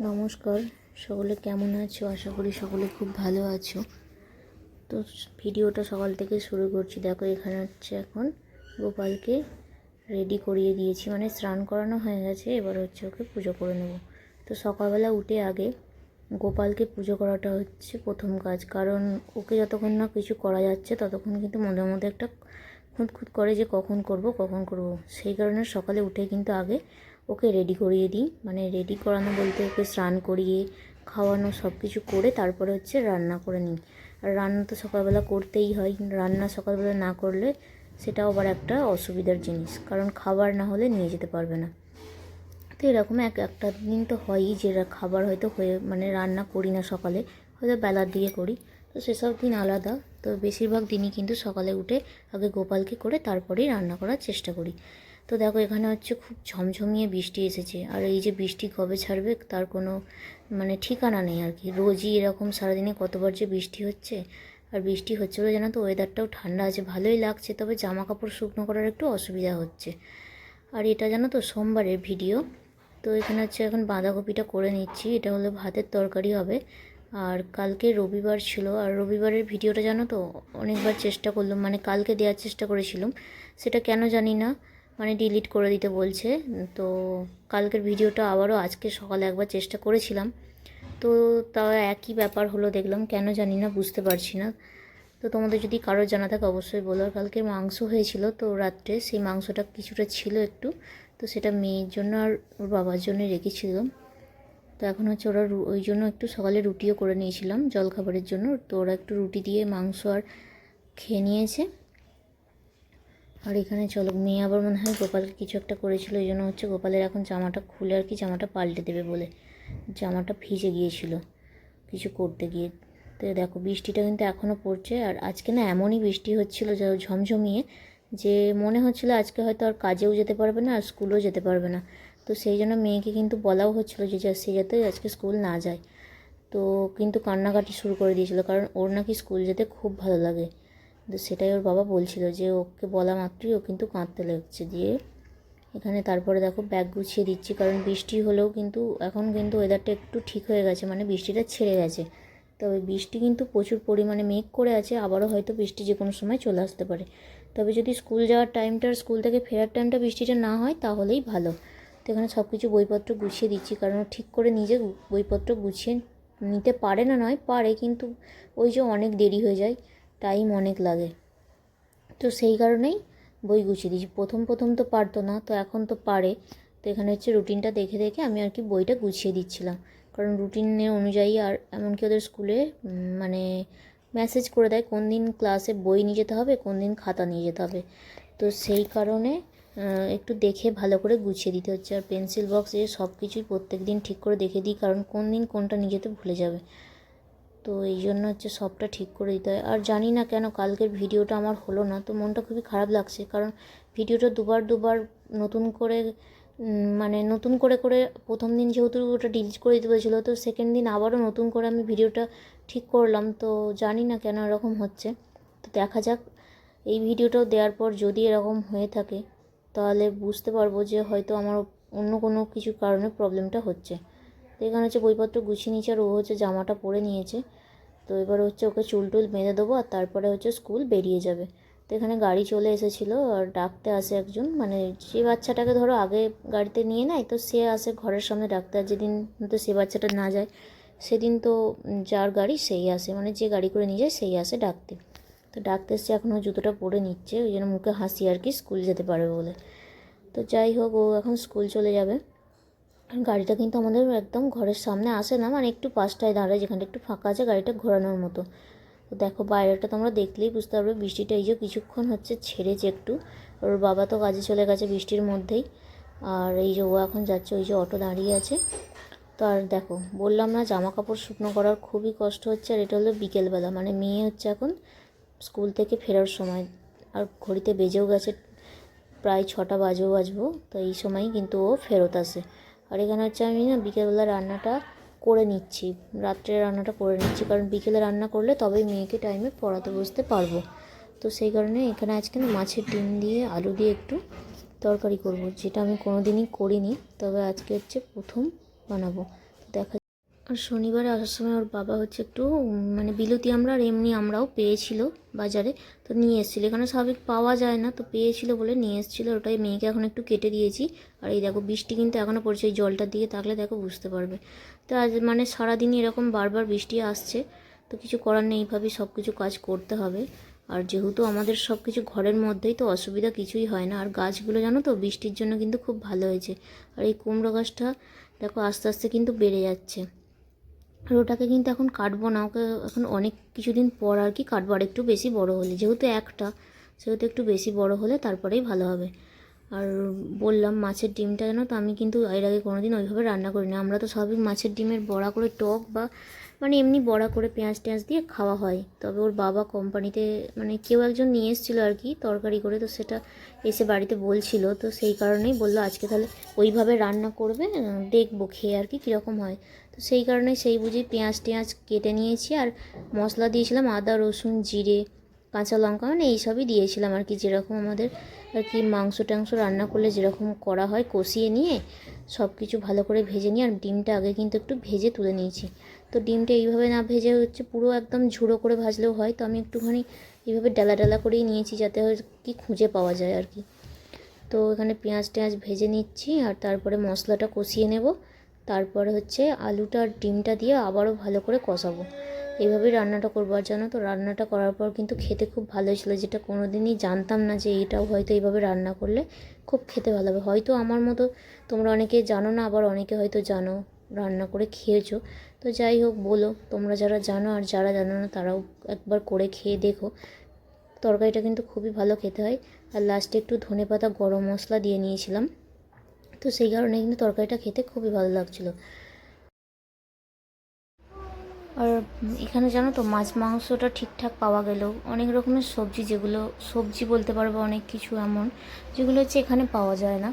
নমস্কার, সকলে কেমন আছো? আশা করি সকলে খুব ভালো আছো। তো ভিডিওটা সকাল থেকে শুরু করছি। দেখো এখানে হচ্ছে এখন গোপালকে রেডি করিয়ে দিয়েছি, মানে স্নান করানো হয়ে গেছে, এবার হচ্ছে ওকে পুজো করে নেব। তো সকালবেলা উঠে আগে গোপালকে পুজো করাটা হচ্ছে প্রথম কাজ, কারণ ওকে যতক্ষণ না কিছু করা যাচ্ছে ততক্ষণ কিন্তু মনের মধ্যে একটা খুঁতখুত করে যে কখন করব। সেই কারণে সকালে উঠে কিন্তু আগে ওকে রেডি করিয়ে দিই, মানে রেডি করানো বলতে ওকে স্নান করিয়ে খাওয়ানো সব কিছু করে তারপরে হচ্ছে রান্না করে নিই। আর রান্না তো সকালবেলা করতেই হয়, রান্না সকালবেলা না করলে সেটাও আবার একটা অসুবিধার জিনিস, কারণ খাবার না হলে নিয়ে যেতে পারবে না। তো এরকম একটা দিন তো হয়ই যে খাবার হয়তো হয়ে মানে রান্না করি না সকালে, হয়তো বেলার দিকে করি, তো সেসব দিন আলাদা। তো বেশিরভাগ দিনই কিন্তু সকালে উঠে আগে গোপালকে করে তারপরেই রান্না করার চেষ্টা করি। তো দেখো এখানে হচ্ছে খুব ঝমঝমিয়ে বৃষ্টি এসেছে, আর এই যে বৃষ্টি কবে ছাড়বে তার কোনো মানে ঠিকানা নেই আর কি। রোজই এরকম সারাদিনে কতবার যে বৃষ্টি হচ্ছে, আর বৃষ্টি হচ্ছে বলে জানো তো ওয়েদারটাও ঠান্ডা আছে, ভালোই লাগছে, তবে জামা কাপড় শুকনো করার একটু অসুবিধা হচ্ছে। আর এটা জানো তো সোমবারের ভিডিও। তো এখানে হচ্ছে এখন বাঁধাকপিটা করে নিচ্ছি, এটা হলো ভাতের তরকারি হবে। আর কালকে রবিবার ছিল, আর রবিবারের ভিডিওটা জানো তো অনেকবার চেষ্টা করলাম, মানে কালকে দেওয়ার চেষ্টা করেছিলাম, সেটা কেন জানি না মানে ডিলিট করে দিতে বলছে। তো কালকের ভিডিওটা আবারও আজকে সকালে একবার চেষ্টা করেছিলাম, তো তাও একই ব্যাপার হলো, দেখলাম কেন জানি না, বুঝতে পারছি না। তো তোমাদের যদি কারোর জানা থাকে অবশ্যই বলো। আর কালকে মাংস হয়েছিল, তো রাত্রে সেই মাংসটা কিছুটা ছিল একটু, তো সেটা মেয়ের জন্য আর ওর বাবার জন্য রেখেছিলাম। তো এখন হচ্ছে ওরা ওই জন্য একটু সকালে রুটিও করে নিয়েছিলাম জলখাবারের জন্য, তো ওরা একটু রুটি দিয়ে মাংস আর খেয়ে নিয়েছে। আর এখানে চলো মেয়ে আবার মনে হয় গোপালকে কিছু একটা করেছিল, এই জন্য হচ্ছে গোপালের এখন জামাটা খুলে আর কি জামাটা পাল্টে দেবে বলে, জামাটা ভিজে গিয়েছিল কিছু করতে গিয়ে। তো দেখো বৃষ্টিটা কিন্তু এখনও পড়ছে, আর আজকে না এমনই বৃষ্টি হচ্ছিলো ঝমঝমিয়ে, যে মনে হচ্ছিলো আজকে হয়তো আর কাজেও যেতে পারবে না আর স্কুলেও যেতে পারবে না। তো সেই জন্য মেয়েকে কিন্তু বলাও হচ্ছিলো যে সে যাতে আজকে স্কুল না যায়। তো কিন্তু কান্নাকাটি শুরু করে দিয়েছিল, কারণ ওর নাকি স্কুল যেতে খুব ভালো লাগে। তো সেটাই ওর বাবা বলছিল যে ওকে বলা মাত্রই ও কিন্তু কাঁদতে লাগছে। দিয়ে এখানে তারপরে দেখো ব্যাগ গুছিয়ে দিচ্ছি, কারণ বৃষ্টি হলেও কিন্তু এখন কিন্তু ওয়েদারটা একটু ঠিক হয়ে গেছে, মানে বৃষ্টিটা ছেড়ে গেছে। তবে বৃষ্টি কিন্তু প্রচুর পরিমাণে মেঘ করে আছে, আবারও হয়তো বৃষ্টি যে কোনো সময় চলে আসতে পারে। তবে যদি স্কুল যাওয়ার টাইমটা স্কুল থেকে ফেরার টাইমটা বৃষ্টিটা না হয় তাহলেই ভালো। তো এখানে সব কিছু বইপত্র গুছিয়ে দিচ্ছি, কারণ ঠিক করে নিজে বইপত্র গুছিয়ে নিতে পারে না, নয় পারে, কিন্তু ওই যে অনেক দেরি হয়ে যায়, টাইম অনেক লাগে। তো সেই কারণেই বই গুছিয়ে দিয়েছি। প্রথম তো পারতো না, তো এখন তো পারে। তো এখানে হচ্ছে রুটিনটা দেখে দেখে আমি আর কি বইটা গুছিয়ে দিচ্ছিলাম, কারণ রুটিনের অনুযায়ী। আর এমনকি ওদের স্কুলে মানে মেসেজ করে দেয় কোন দিন ক্লাসে বই নিয়ে যেতে হবে, কোন দিন খাতা নিয়ে যেতে হবে। তো সেই কারণে একটু দেখে ভালো করে গুছিয়ে দিতে হচ্ছে। আর পেন্সিল বক্স সব কিছুই প্রত্যেক দিন ঠিক করে দেখে দিই, কারণ কোন দিন কোনটা নিয়ে যেতে ভুলে যাবে। তো এই জন্য হচ্ছে সবটা ঠিক করে দিতে হয়। আর জানি না কেন কালকের ভিডিওটা আমার হলো না, তো মনটা খুবই খারাপ লাগছে, কারণ ভিডিওটা দুবার নতুন করে মানে নতুন করে করে প্রথম দিন যেহেতু ওটা ডিলিট করে দিতে বলেছিলো, তো সেকেন্ড দিন আবারও নতুন করে আমি ভিডিওটা ঠিক করলাম। তো জানি না কেন এরকম হচ্ছে, তো দেখা যাক। এই ভিডিওটাও দেওয়ার পর যদি এরকম হয়ে থাকে তাহলে বুঝতে পারবো যে হয়তো আমার অন্য কোনো কিছু কারণে প্রবলেমটা হচ্ছে। তো এখানে হচ্ছে বইপত্র গুছিয়ে নিয়েছে, আর ও হচ্ছে জামাটা পরে নিয়েছে। তো এবার হচ্ছে ওকে চুল টুল বেঁধে দেবো, আর তারপরে হচ্ছে স্কুল বেরিয়ে যাবে। তো এখানে গাড়ি চলে এসেছিলো, আর ডাকতে আসে একজন, মানে যে বাচ্চাটাকে ধরো আগে গাড়িতে নিয়ে নেয়, তো সে আসে ঘরের সামনে ডাকতে। আর যেদিন তো সে বাচ্চাটা না যায় সেদিন তো যার গাড়ি সেই আসে, মানে যে গাড়ি করে নিয়ে যায় সেই আসে ডাকতে। তো ডাকতে এসছে, এখনও জুতোটা পরে নিচ্ছে, ওই জন্য মুখে হাসি আর কি, স্কুল যেতে পারবে বলে। তো যাই হোক, ও এখন স্কুল চলে যাবে। গাড়িটা কিন্তু আমাদের একদম ঘরের সামনে আসে না, মানে একটু পাশটায় দাঁড়ায়, যেখানটা একটু ফাঁকা আছে গাড়িটা ঘোরানোর মতো। তো দেখো বাইরেটা তোমরা দেখলেই বুঝতে পারবে, বৃষ্টিটা এই যে কিছুক্ষণ হচ্ছে ছেড়েছে একটু। ওর বাবা তো কাজে চলে গেছে বৃষ্টির মধ্যেই, আর এই যে ও এখন যাচ্ছে, ওই যে অটো দাঁড়িয়ে আছে। তো আর দেখো বললাম না জামা কাপড় শুকনো করার খুবই কষ্ট হচ্ছে। আর এটা হলো বিকেলবেলা, মানে মেয়ে হচ্ছে এখন স্কুল থেকে ফেরার সময়, আর ঘড়িতে বেজেও গেছে প্রায় 6টা বাজবো। তো এই সময়ই কিন্তু ও ফেরত আসে। আর এখানে হচ্ছে আমি না বিকেলবেলা রান্নাটা করে নিচ্ছি, রাত্রে রান্নাটা করে নিচ্ছি, কারণ বিকেলে রান্না করলে তবেই মেয়েকে টাইমে পড়াতে বসতে পারবো। তো সেই কারণে এখানে আজকে না মাছের ডিম দিয়ে আলু দিয়ে একটু তরকারি করব, যেটা আমি কোনো দিনই করিনি, তবে আজকে হচ্ছে প্রথম বানাবো। তো দেখা। আর শনিবারে আসার সময় ওর বাবা হচ্ছে একটু মানে বিলতি আমরা আর এমনি আমরাও পেয়েছিল বাজারে, তো নিয়ে এসেছিলো। এখানে স্বাভাবিক পাওয়া যায় না, তো পেয়েছিল বলে নিয়ে এসেছিলো। ওটাই মেয়েকে এখন একটু কেটে দিয়েছি। আর এই দেখো বৃষ্টি কিন্তু এখনও পড়ছে, এই জলটার দিকে তাকলে দেখো বুঝতে পারবে। তো আজ মানে সারাদিনই এরকম বারবার বৃষ্টি আসছে, তো কিছু করার নেই, এইভাবেই সব কিছু কাজ করতে হবে। আর যেহেতু আমাদের সব কিছু ঘরের মধ্যেই, তো অসুবিধা কিছুই হয় না। আর গাছগুলো জানো তো বৃষ্টির জন্য কিন্তু খুব ভালো হয়েছে। আর এই কুমড়ো গাছটা দেখো আস্তে আস্তে কিন্তু বেড়ে যাচ্ছে। আর ওটাকে কিন্তু এখন কাটবো না, ওকে এখন অনেক কিছুদিন পর আর কি কাটবো, আর একটু বেশি বড় হলে, যেহেতু একটা সেহেতু একটু বেশি বড় হলে তারপরেই ভালো হবে। আর বললাম মাছের ডিমটা জানো তো আমি কিন্তু এর আগে কোনোদিন ওইভাবে রান্না করি না। আমরা তো স্বাভাবিক মাছের ডিমের বড়া করে টক বা মানে এমনি বড়া করে পেঁয়াজ টেঁয়াজ দিয়ে খাওয়া হয়। তবে ওর বাবা কোম্পানিতে মানে কেউ একজন নিয়ে এসেছিলো আর কি তরকারি করে, তো সেটা এসে বাড়িতে বলছিল, তো সেই কারণেই বললো আজকে তাহলে ওইভাবে রান্না করবে, দেখবো খেয়ে আর কি কীরকম হয়। তো সেই কারণে সেই বুঝি পেঁয়াজ টেঁয়াজ কেটে নিয়েছি, আর মশলা দিয়েছিলাম আদা রসুন জিরে কাঁচা লঙ্কা, মানে এইসবই দিয়েছিলাম আর কি, যেরকম আমাদের আর কি মাংস টাংস রান্না করলে যেরকম করা হয়, কষিয়ে নিয়ে সব কিছু ভালো করে ভেজে নিয়ে। আর ডিমটা আগে কিন্তু একটু ভেজে তুলে নিয়েছি। তো ডিমটা এইভাবে না ভেজে হচ্ছে পুরো একদম ঝুড়ো করে ভাজলেও হয়, তো আমি একটুখানি এইভাবে ডালা ডালা করেই নিয়েছি, যাতে কি খুঁজে পাওয়া যায় আর কি। তো এখানে পেঁয়াজ টেঁয়াজ ভেজে নিচ্ছি, আর তারপরে মশলাটা কষিয়ে নেব। তারপরে হচ্ছে আলুটা আর ডিমটা দিয়ে আবারও ভালো করে কষাবো। এইভাবেই রান্নাটা করবো। আর জানো তো রান্নাটা করার পর কিন্তু খেতে খুব ভালো ছিল, যেটা কোনো দিনই জানতাম না যে এটাও হয়তো এইভাবে রান্না করলে খুব খেতে ভালো হবে। হয়তো আমার মতো তোমরা অনেকে জানো না, আবার অনেকে হয়তো জানো, রান্না করে খেয়েছো। তো যাই হোক বলো তোমরা যারা জানো, আর যারা জানো না তারাও একবার করে খেয়ে দেখো। তরকারিটা কিন্তু খুবই ভালো খেতে হয়। আর লাস্টে একটু ধনেপাতা গরম মশলা দিয়ে নিয়েছিলাম, তো সেই কারণে কিন্তু তরকারিটা খেতে খুবই ভালো লাগছিলো। আর এখানে জানো তো মাছ মাংসটা ঠিকঠাক পাওয়া গেলেও অনেক রকমের সবজি, যেগুলো সবজি বলতে পারবো অনেক কিছু এমন যেগুলো হচ্ছে এখানে পাওয়া যায় না।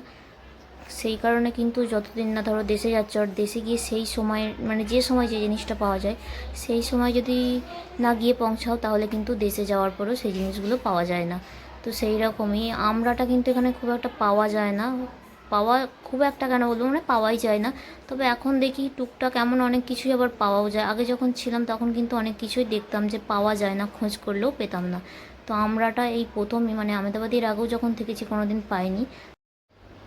সেই কারণে কিন্তু যতদিন না ধরো দেশে যাচ্ছ, আর দেশে গিয়ে সেই সময়ের মানে যে সময় যে জিনিসটা পাওয়া যায় সেই সময় যদি না গিয়ে পৌঁছাও, তাহলে কিন্তু দেশে যাওয়ার পরেও সেই জিনিসগুলো পাওয়া যায় না। তো সেই রকমই আমড়াটা কিন্তু এখানে খুব একটা পাওয়া যায় না, পাওয়া খুব একটা কেন বলবো মানে পাওয়াই যায় না। তবে এখন দেখি টুকটাক এমন অনেক কিছুই আবার পাওয়াও যায়। আগে যখন ছিলাম তখন কিন্তু অনেক কিছুই দেখতাম যে পাওয়া যায় না, খোঁজ করলেও পেতাম না। তো আমড়াটা এই প্রথমই, মানে আমেদাবাদের আগেও যখন থেকেছি কোনো দিন পাইনি।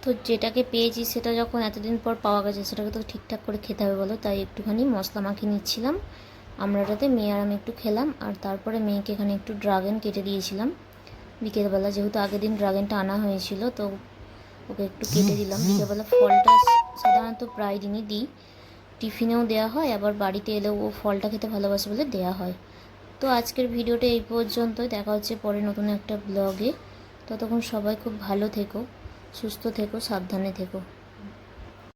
তো যেটাকে পেয়েছি সেটা যখন এতদিন পর পাওয়া গেছে, সেটাকে তো ঠিকঠাক করে খেতে হবে বলো, তাই একটুখানি মশলা মাখিয়ে নিচ্ছিলাম আমড়াটাতে। মেয়ে আর আমি একটু খেলাম, আর তারপরে মেয়েকে এখানে একটু ড্রাগন কেটে দিয়েছিলাম বিকেলবেলা, যেহেতু আগের দিন ড্রাগনটা আনা হয়েছিল, তো ওকে একটু কেটে দিলাম বিকেলবেলা। ফলটা সাধারণত প্রায় দিনই দিই, টিফিনেও দেওয়া হয়, আবার বাড়িতে এলেও ও ফলটা খেতে ভালোবাসে বলে দেওয়া হয়। তো আজকের ভিডিওটা এই পর্যন্তই, দেখা হচ্ছে পরে নতুন একটা ব্লগে। ততক্ষণ সবাই খুব ভালো থেকো, সুস্থ থেকো, সাবধানে থেকো।